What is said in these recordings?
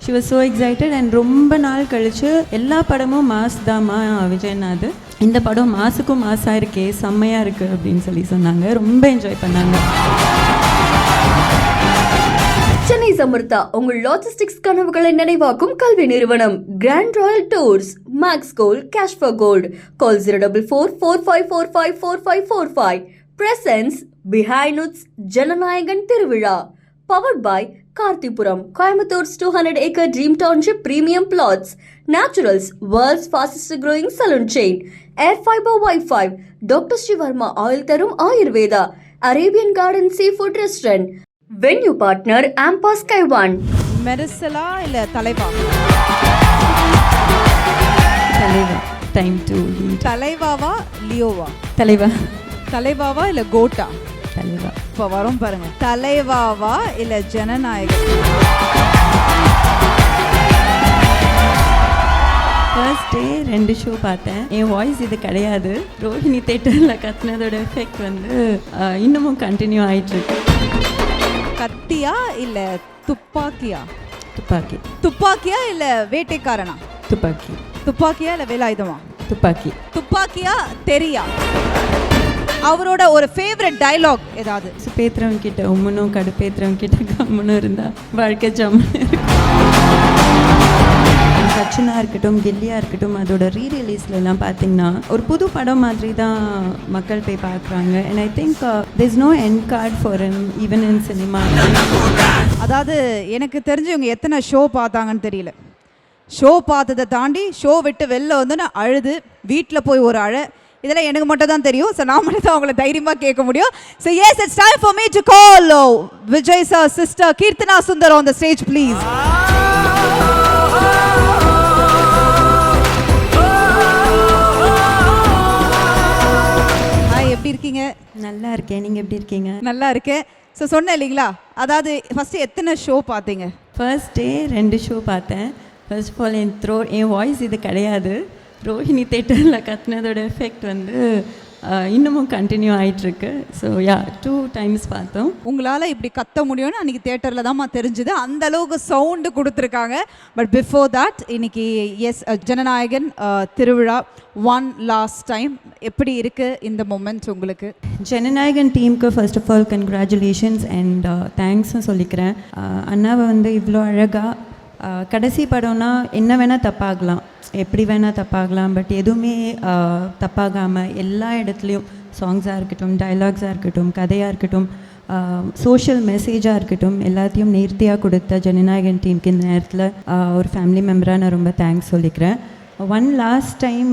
She was so excited and ரொம்ப நாள் கழித்து எல்லா படமும் மாஸ் தாம்மா விஜயநாத், இந்த படம் மாசுக்கும் மாசாக இருக்கே, செம்மையாக இருக்குது அப்படின்னு சொல்லி சொன்னாங்க. ரொம்ப என்ஜாய் பண்ணாங்க. சென்னை சமர்த்தா உங்கள் லாஜிஸ்டிக்ஸ் கனவுகளை நினைவாக்கும் கல்வி நிறுவனம் grand royal tours, max gold, cash for gold. Call 04445454545. Presents behind woods Jananayagan திருவிழா. பவர்ட் பை கார்த்திபுரம், கோயம்புத்தூர்'s 200-acre Dream Township premium plots. Naturals, world's fastest growing salon chain. Air fiber Wi-Fi. Dr. Shivarma Oil Tharum Ayurveda. Arabian Garden Seafood Restaurant. Venue partner Ampa Sky One. மெரிசலா இல்ல Thalaivaa? Thalaivaa. Time to lead. தலைவாவா லியோவா? தலைவா. தலைவாவா இல்ல quota? தலைவா. இப்போ வரும் பாருங்க, தலைவாவா இல்ல ஜனநாயகன்? ஃபர்ஸ்ட் டே 2 ஷோ பார்த்தேன். என் வாய்ஸ் இது கிடையாது. ரோஹிணி தேட்டரில் கத்துனதோட எஃபெக்ட் வந்து இன்னமும் கண்டினியூ ஆகிட்டுருக்கு. கத்தியா இல்ல துப்பாக்கியா? துப்பாக்கி. துப்பாக்கியா இல்ல வேட்டைக்காரனா? துப்பாக்கி. துப்பாக்கியா இல்ல வேலாயுதமா? துப்பாக்கி. துப்பாக்கியா தெரியா? அவரோட ஒரு ஃபேவரட் டயலாக் ஏதாவது? சுப்பேத்திரவன் கிட்ட உம்மனும் கடுப்பேத்திரவன் கிட்ட கம்முனும் இருந்தா வாழ்க்கை ஜம்முன்னு இருக்கும். சச்சினா இருக்கட்டும், கில்லியா இருக்கட்டும், அதோட ரீரிலீஸ்லாம் பார்த்தீங்கன்னா ஒரு புது படம் மாதிரி தான் மக்கள் போய் பார்க்குறாங்க. And I think there is no end card for him even in cinema. அதாவது எனக்கு தெரிஞ்சவங்க எத்தனை ஷோ பார்த்தாங்கன்னு தெரியல. ஷோ பார்த்ததை தாண்டி ஷோ விட்டு வெளில வந்து அழுது வீட்டில் போய் ஒரு இதெல்லாம் எனக்கு மட்டும் தான் தெரியும். ஸோ நான் மட்டும் தான் அவங்களை தைரியமாக கேட்க முடியும். So yes, it's time for me to call Vijay sir sister Keerthana Sundar on the stage please. Hi, எப்படி இருக்கீங்க? நல்லா இருக்கேன். நீங்கள் எப்படி இருக்கீங்க? நல்லா இருக்கேன். ஸோ சொன்னேன் இல்லைங்களா, அதாவது ஃபஸ்ட்டு எத்தனை ஷோ பார்த்தீங்க? ஃபர்ஸ்ட் டே 2 ஷோ பார்த்தேன். ஃபர்ஸ்ட் ஆஃப் ஆல் என் வாய்ஸ் இது கிடையாது. ரோஹிணி தேட்டரில் கத்துனதோட எஃபெக்ட் வந்து இன்னமும் கண்டினியூ ஆகிட்டுருக்கு. ஸோ 2 டைம்ஸ் பார்த்தோம். உங்களால் இப்படி கத்த முடியும்னு அன்றைக்கி தேட்டரில் தான் தெரிஞ்சுது. அந்த அளவுக்கு சவுண்டு கொடுத்துருக்காங்க. பட் பிஃபோர் தட் இன்னைக்கு ஜனநாயகன் திருவிழா ஒன் லாஸ்ட் டைம் எப்படி இருக்குது இந்த மொமெண்ட் உங்களுக்கு? ஜனநாயகன் டீமுக்கு first of all congratulations and தேங்க்ஸும் சொல்லிக்கிறேன். அண்ணாவை வந்து இவ்வளோ அழகாக கடைசி படம்னா என்ன வேணால் தப்பாகலாம், எப்படி வேணால் தப்பாகலாம், பட் எதுவுமே தப்பாகாமல் எல்லா இடத்துலையும் சாங்ஸாக இருக்கட்டும், டைலாக்ஸாக இருக்கட்டும், கதையாக இருக்கட்டும், சோஷியல் மெசேஜாக இருக்கட்டும், எல்லாத்தையும் நேர்த்தியாக கொடுத்த ஜனநாயகன் டீமுக்கு இந்த நேரத்தில் ஒரு ஃபேமிலி மெம்பராக நான் ரொம்ப தேங்க்ஸ் சொல்லிக்கிறேன். ஒன் லாஸ்ட் டைம்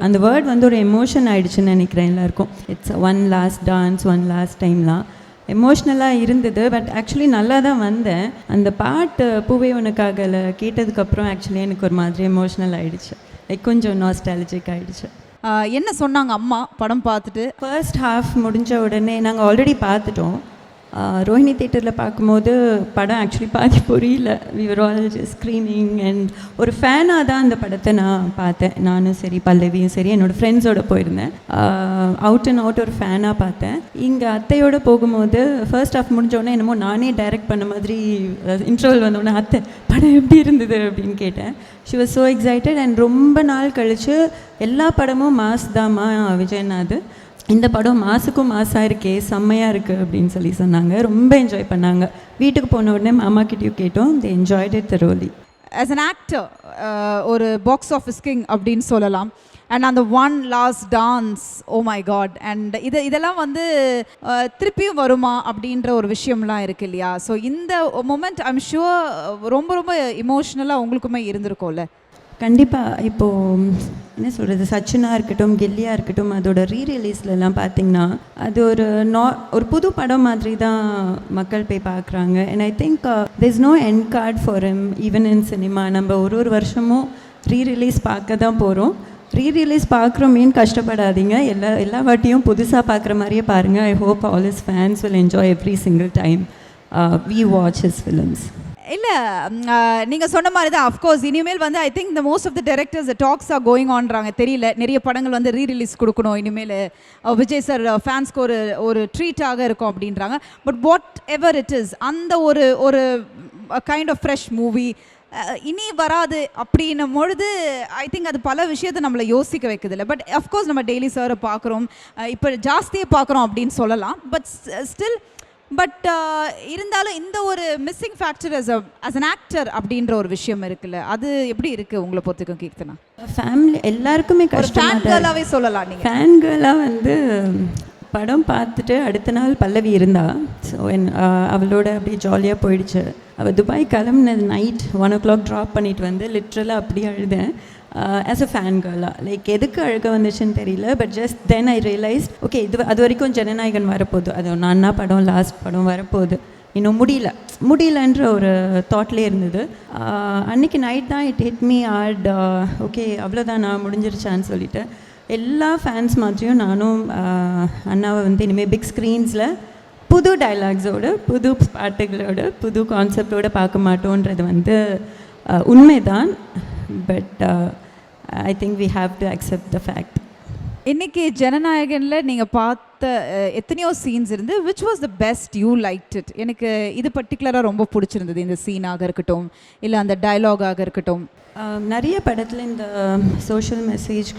அந்த வேர்ட் வந்து ஒரு எமோஷன் ஆகிடுச்சுன்னு நினைக்கிறேன் எல்லாருக்கும். It's one last dance, one last டைம்லாம் எமோஷ்னலாக இருந்தது. பட் ஆக்சுவலி நல்லா தான் வந்தேன். அந்த பாட்டு பூவே உனக்காகல கேட்டதுக்கப்புறம் ஆக்சுவலி எனக்கு ஒரு மாதிரி எமோஷ்னல் ஆகிடுச்சு. லைக் கொஞ்சம் நாஸ்டாலஜிக் ஆகிடுச்சு. என்ன சொன்னாங்க அம்மா படம் பார்த்துட்டு? ஃபர்ஸ்ட் ஹாஃப் முடிஞ்ச உடனே நாங்கள் ஆல்ரெடி பார்த்துட்டோம். ரோஹிணி தேட்டரில் பார்க்கும்போது படம் ஆக்சுவலி பாதி புரியல. We were all screening and ஒரு ஃபேனாக தான் அந்த படத்தை நான் பார்த்தேன். நானும் சரி, பல்லவியும் சரி, என்னோடய ஃப்ரெண்ட்ஸோடு போயிருந்தேன். அவுட் அண்ட் அவுட் ஒரு ஃபேனாக பார்த்தேன். இங்கே அத்தையோடு போகும்போது ஃபர்ஸ்ட் ஹாஃப் முடிஞ்சோடனே என்னமோ நானே டைரக்ட் பண்ண மாதிரி இன்ட்ரோல் வந்தோடனே அத்தை படம் எப்படி இருந்தது அப்படின்னு கேட்டேன். She was so excited and ரொம்ப நாள் கழித்து எல்லா படமும் மாஸ் தாம்மா விஜயநாத், இந்த படம் மாசுக்கும் மாசாக இருக்கே, செம்மையாக இருக்குது அப்படின்னு சொல்லி சொன்னாங்க. ரொம்ப என்ஜாய் பண்ணாங்க. வீட்டுக்கு போன உடனே மாமா கிட்டேயும் கேட்டோம். They enjoyed it thoroughly. As an actor ஒரு பாக்ஸ் ஆஃபீஸ் கிங் அப்படின்னு சொல்லலாம். அண்ட் அந்த one last dance, oh my god, and இதெல்லாம் வந்து திருப்பியும் வருமா அப்படின்ற ஒரு விஷயம்லாம் இருக்குது இல்லையா? ஸோ இந்த மொமெண்ட் ஐம் ஷுவர் ரொம்ப ரொம்ப இமோஷ்னலாக உங்களுக்குமே இருந்திருக்கும்ல? கண்டிப்பாக. இப்போது என்ன சொல்கிறது, சச்சினா இருக்கட்டும், கில்லியா இருக்கட்டும், அதோட ரீரிலீஸ்லாம் பார்த்திங்கன்னா அது ஒரு புது படம் மாதிரி தான் மக்கள் போய் பார்க்குறாங்க. And I think there is no end card for him even in cinema. நம்ம ஒரு வருஷமும் ரீரிலீஸ் பார்க்க தான் போகிறோம். ரீரிலீஸ் பார்க்குறோமேன்னு கஷ்டப்படாதீங்க. எல்லா வாட்டியும் புதுசாக பார்க்குற மாதிரியே பாருங்கள். I hope all his fans will enjoy every single time we watch his films. இல்லை, நீங்கள் சொன்ன மாதிரி தான். அஃப்கோர்ஸ் இனிமேல் வந்து I think the most of the directors talks are going ஆன்றாங்க. தெரியல, நிறைய படங்கள் வந்து ரீரிலீஸ் கொடுக்கணும் இனிமேல். விஜய் சார் ஃபேன்ஸ்க்கு ஒரு ட்ரீட்டாக இருக்கும் அப்படின்றாங்க. But what ever it is, அந்த ஒரு கைண்ட் ஆஃப் ஃப்ரெஷ் மூவி இனி வராது அப்படின்னும் பொழுது ஐ திங்க் அது பல விஷயத்தை நம்மளை யோசிக்க வைக்குதில்ல. பட் அஃப்கோர்ஸ் நம்ம டெய்லி சாரை பார்க்குறோம், இப்போ ஜாஸ்தியே பார்க்குறோம் அப்படின்னு சொல்லலாம். பட் ஸ்டில் இருந்தாலும் இந்த ஒரு missing factor as an actor அப்படின்ற ஒரு விஷயம் இருக்குல்ல, அது எப்படி இருக்குது உங்களை பொறுத்துக்கும் கீர்த்தனா? ஃபேமிலி எல்லாருக்குமே ஃபேன் கேர்ளாவே சொல்லலாம் நீங்கள். ஃபேன் கேர்ளாக வந்து படம் பார்த்துட்டு அடுத்த நாள் பல்லவி இருந்தா. ஸோ அவளோட அப்படியே ஜாலியாக போயிடுச்சு. அவள் துபாய் கிளம்புனது நைட் 1 o'clock ட்ராப் பண்ணிட்டு வந்து லிட்ரலாக அப்படியே அழுதேன் ஆஸ் அ ஃபேன் கேர்ளாக. லைக் எதுக்கு அழுக வந்துச்சுன்னு தெரியல. But just then I realised okay அது வரைக்கும் ஜனநாயகன் வரப்போகுது, அது ஒன்று அண்ணா படம் லாஸ்ட் படம் வரப்போகுது, இன்னும் முடியலன்ற ஒரு தாட்லேயே இருந்தது. அன்றைக்கி நைட் தான் it hit me heart. Okay அவ்வளோதான் நான் முடிஞ்சிருச்சான்னு சொல்லிட்டு எல்லா ஃபேன்ஸ் மாதிரியும் நானும் அண்ணாவை வந்து இனிமேல் பிக் ஸ்க்ரீன்ஸில் புது டைலாக்ஸோடு புது பாட்டுகளோட புது கான்செப்டோடு பார்க்க மாட்டோன்றது வந்து உண்மைதான். But I think we have to accept the fact. இன்னைக்கு ஜனநாயகனில் நீங்கள் பார்த்த எத்தனையோ சீன்ஸ் இருந்து which was the best you like it? எனக்கு இது பர்டிகுலராக ரொம்ப பிடிச்சிருந்தது, இந்த சீனாக இருக்கட்டும் இல்லை அந்த டயலாகாக இருக்கட்டும். நிறைய படத்தில் இந்த சோஷியல் மெசேஜ்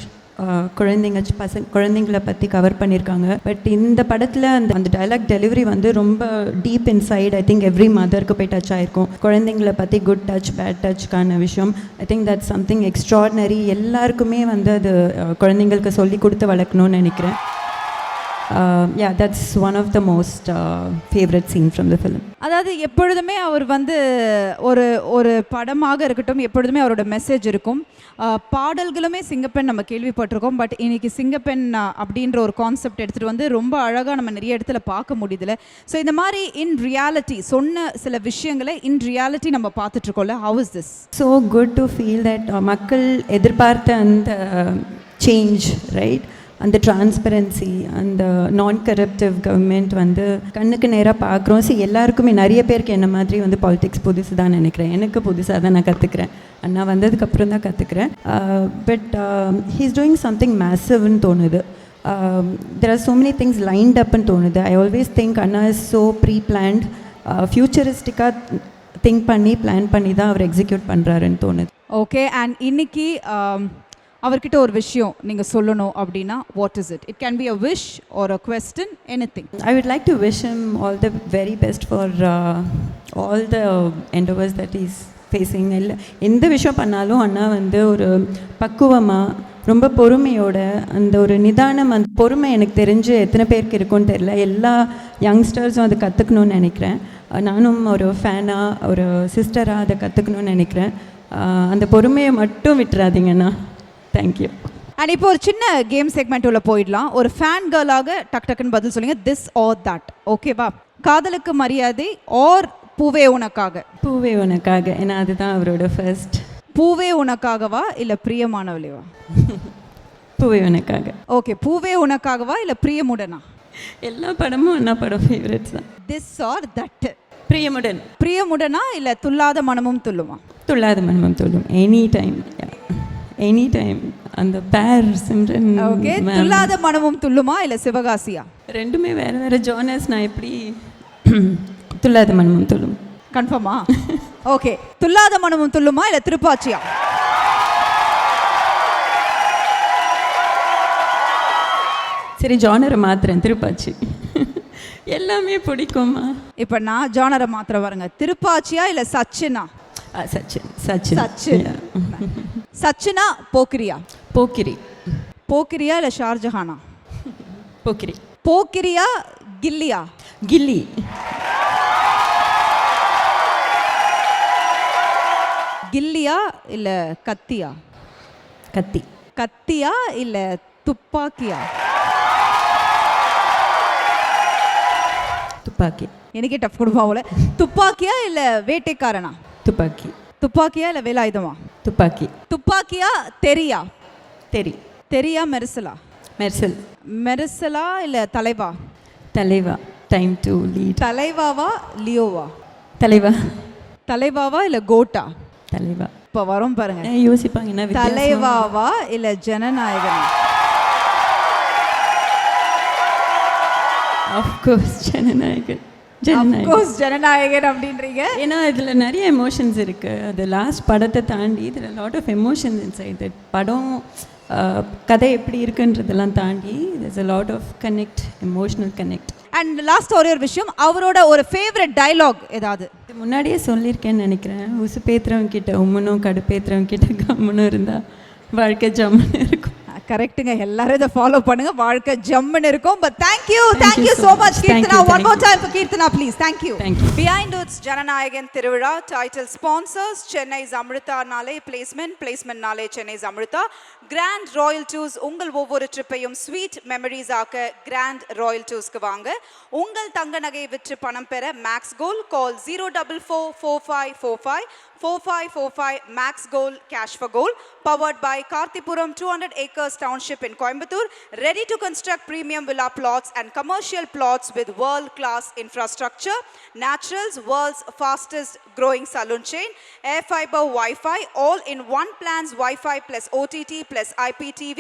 குழந்தைங்களை பற்றி கவர் பண்ணியிருக்காங்க. பட் இந்த படத்தில் அந்த டைலாக் டெலிவரி வந்து ரொம்ப deep insight. I think every மதருக்கு போய் டச் ஆகிருக்கும். குழந்தைங்களை பற்றி குட் டச் பேட் டச்க்கான விஷயம். I think that's something extraordinary. எல்லாருக்குமே வந்து அது குழந்தைங்களுக்கு சொல்லி கொடுத்து வளர்க்கணும்னு நினைக்கிறேன். Yeah, that's one of the most favorite scene from the film. அதாவது எப்பொழுதுமே அவர் வந்து ஒரு படமாக இருக்கட்டும், எப்பொழுதுமே அவரோட மெசேஜ் இருக்கும். பாடல்களுமே சிங்கப்பெண் நம்ம கேள்விப்பட்டிருக்கோம். பட் இன்னைக்கு சிங்கப்பெண் அப்படின்ற ஒரு கான்செப்ட் எடுத்துகிட்டு வந்து ரொம்ப அழகாக நம்ம நிறைய இடத்துல பார்க்க முடியுதுல. ஸோ இந்த மாதிரி இன் ரியாலிட்டி சொன்ன சில விஷயங்களை இன் ரியாலிட்டி நம்ம பார்த்துட்ருக்கோம்ல. How is this? So good to feel that மக்கள் எதிர்பார்த்த அந்த சேஞ்ச், ரைட், அந்த டிரான்ஸ்பரன்சி, அந்த நான் கரப்டிவ் கவர்மெண்ட் வந்து கண்ணுக்கு நேராக பார்க்குறோம். எல்லாருக்குமே நிறைய பேருக்கு என்ன மாதிரி வந்து பாலிடிக்ஸ் புதுசு தான் நினைக்கிறேன். எனக்கு புதுசாக தான் நான் கற்றுக்கிறேன். அண்ணா வந்ததுக்கப்புறம் தான் கற்றுக்கிறேன். பட் ஹீஸ் டூயிங் சம்திங் மேசிவ்னு தோணுது. There are so many things lined அப்னு தோணுது. ஐ ஆல்வேஸ் திங்க் அண்ணா இஸ் ஸோ ப்ரீ பிளான்ட், ஃப்யூச்சரிஸ்டிக்காக திங்க் பண்ணி பிளான் பண்ணி தான் அவர் எக்ஸிக்யூட் பண்ணுறாருன்னு தோணுது. ஓகே, அண்ட் இன்னைக்கு அவர்கிட்ட ஒரு விஷயம் நீங்கள் சொல்லணும் அப்படின்னா what is it? It can be a wish or a question, anything. I would like to wish him all the very best for all the endeavours that is facing. இல்லை எந்த விஷயம் பண்ணாலும் அண்ணா வந்து ஒரு பக்குவமாக ரொம்ப பொறுமையோட அந்த ஒரு நிதானம், அந்த பொறுமை எனக்கு தெரிஞ்சு எத்தனை பேருக்கு இருக்கும்னு தெரியல. எல்லா யங்ஸ்டர்ஸும் அதை கற்றுக்கணும்னு நினைக்கிறேன். நானும் ஒரு ஃபேனாக ஒரு சிஸ்டராக அதை கற்றுக்கணும்னு நினைக்கிறேன். அந்த பொறுமையை மட்டும் விட்டுறாதீங்கண்ணா. தேங்க்யூ. அண்ட் இப்போ ஒரு சின்ன கேம் செக்மெண்ட் உள்ள போயிடலாம். ஒரு ஃபேன் கேர்ளாக டக்குன்னு பதில் சொல்லுங்க, திஸ் ஆர் தட். ஓகேவா? காதலுக்கு மரியாதை ஆர் பூவே உனக்காக? பூவே உனக்காக, ஏன்னா அதுதான் அவரோட ஃபர்ஸ்ட். பூவே உனக்காகவா இல்லை பிரியமானவளேவா? பூவே உனக்காக. ஓகே, பூவே உனக்காகவா இல்லை பிரியமுடனா? எல்லா படமும் என்ன படம் ஃபேவரட்ஸ் தான். This or that? பிரியமுடன். பிரியமுடனா இல்லை துள்ளாத மனமும் துள்ளுமா? Thullatha Manamum Thullum. Any time, any time. அந்த பேர் சிம்ரன். ஓகே, துள்ளாத மனமும் துள்ளுமா இல்லை சிவகாசியா? ரெண்டுமே வேறு வேறு ஜானர்ஸ். நான் எப்படி துள்ளாத மனமும் துள்ளும். கன்ஃபார்மா? ஓகே, துள்ளாத மனமும் துள்ளுமா இல்லை திருப்பாச்சியா? சரி, ஜானரை மாத்துறேன், திருப்பாச்சி. எல்லாமே பிடிக்குமா? இப்போ நான் ஜானரை மாத்திர வரேங்க. திருப்பாச்சியா இல்லை சச்சினா? சச்சின். சச்சின். சச்சின். சச்சினா போக்கிரியா? போக்கிரி. போக்கிரியா இல்லை ஷார்ஜஹானா? போக்கிரி. போக்கிரியா கில்லியா? கில்லி. கில்லியா இல்லை கத்தியா? கத்தி. கத்தியா இல்லை துப்பாக்கியா? துப்பாக்கி. எனக்கே டஃப் கொடுப்பா போல. துப்பாக்கியா இல்லை வேட்டைக்காரனா? துப்பாக்கி. துப்பாக்கியா இல்லை வேலாயுதமா? துப்பாக்கி. துப்பாக்கியா தெரியா? தெரி. தெரியா மெரிசலா? மெர்சல். மெரிசலா இல்லை Thalaivaa? Thalaivaa. Time to lead. தலைவாவா லியோவா? தலைவா. தலைவாவா இல்லை கோட்டா? தலைவா. இப்போ வரும் பாருங்க, யோசிப்பாங்க என்ன தலைவாவா இல்லை ஜனநாயகன்? ஆஃப்கோர்ஸ் ஜனநாயகன். ஜனநாயகன். கோர்ஸ் ஜனநாயகன் அப்படின்றீங்க. ஏன்னா இதில் நிறைய எமோஷன்ஸ் இருக்குது. அது லாஸ்ட் படத்தை தாண்டி இதில் lot of emotions inside that. படம் கதை எப்படி இருக்குன்றதெல்லாம் தாண்டி there's a lot of connect, emotional connect. And last ஒரே ஒரு விஷயம், அவரோட ஒரு ஃபேவரட் டயலாக் ஏதாவது? இது முன்னாடியே சொல்லியிருக்கேன்னு நினைக்கிறேன். உசுப்பேத்துறவங்க கிட்ட உம்மனும் கடுப்பேத்துறவங்க கிட்ட கம்முனும் இருந்தால் வாழ்க்கை ஜம்முன்னு இருக்கும். கரெக்ட்டுங்க, எல்லாரும் இதை ஃபாலோ பண்ணுங்க, வாழ்க்கை ஜம்முன்னு இருக்கும். But thank you Thank you so so much much. Keerthana. Thank you, one more thank time for Keerthana please. Thank you. Thank you. Behind woods Jananayagan திருவிழா டைட்டில் ஸ்பான்சர்ஸ் சென்னைஸ் அமிர்தானாலே பிளேஸ்மெண்ட்னாலே Chennai's Amrita. Grand royal tours, உங்கள் ஒவ்வொரு ட்ரிப்பையும் ஸ்வீட் மெமரிஸ் ஆக்க கிராண்ட் ராயல் டூர்ஸ்க்கு வாங்க. உங்கள் தங்க நகை விற்று பணம் பெற max gold. Call 04445454545 Max Gold Cash for Gold. Powered by Karthipuram 200 acres township in Coimbatore. Ready to construct premium villa plots and commercial plots with world-class infrastructure. Naturals, world's fastest growing saloon chain. Air fiber Wi-Fi, all in one plans Wi-Fi plus OTT plus IPTV.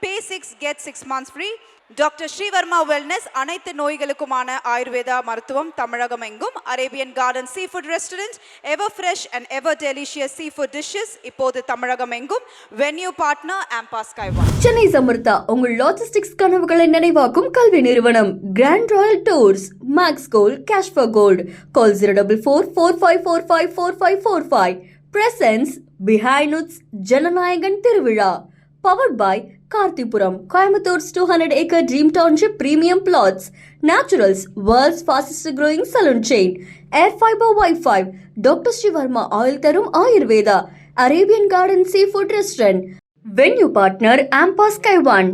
Pay 6, get 6 months free. Doctor Srivarma wellness, அனைத்து நோய்களுக்குமான ஆயுர்வேதா மருத்துவம் தமிழகம் எங்கும். Arabian garden sea food restaurant, ever fresh and ever delicious sea food dishes இப்போது தமிழகம் எங்கும். Venue partner ஆம்பாஸ் கைவான். சென்னை அமிர்தா உங்கள் logistics கனவுகளை நினைவாக்கும் கல்வி நிறுவனம் grand royal tours. Max gold cash for gold. Call 04445454545. Presents behind woods Jananayagan திருவிழா. Powered by Karthipuram, Coimbator's 200 acre Dream Township Premium Plots. Naturals, world's fastest growing saloon chain. Air fiber Wi-Fi, Dr. Shivarma Oil Tarum Ayurveda, Arabian Garden Seafood Restaurant. Venue partner Ampas Kaiwan.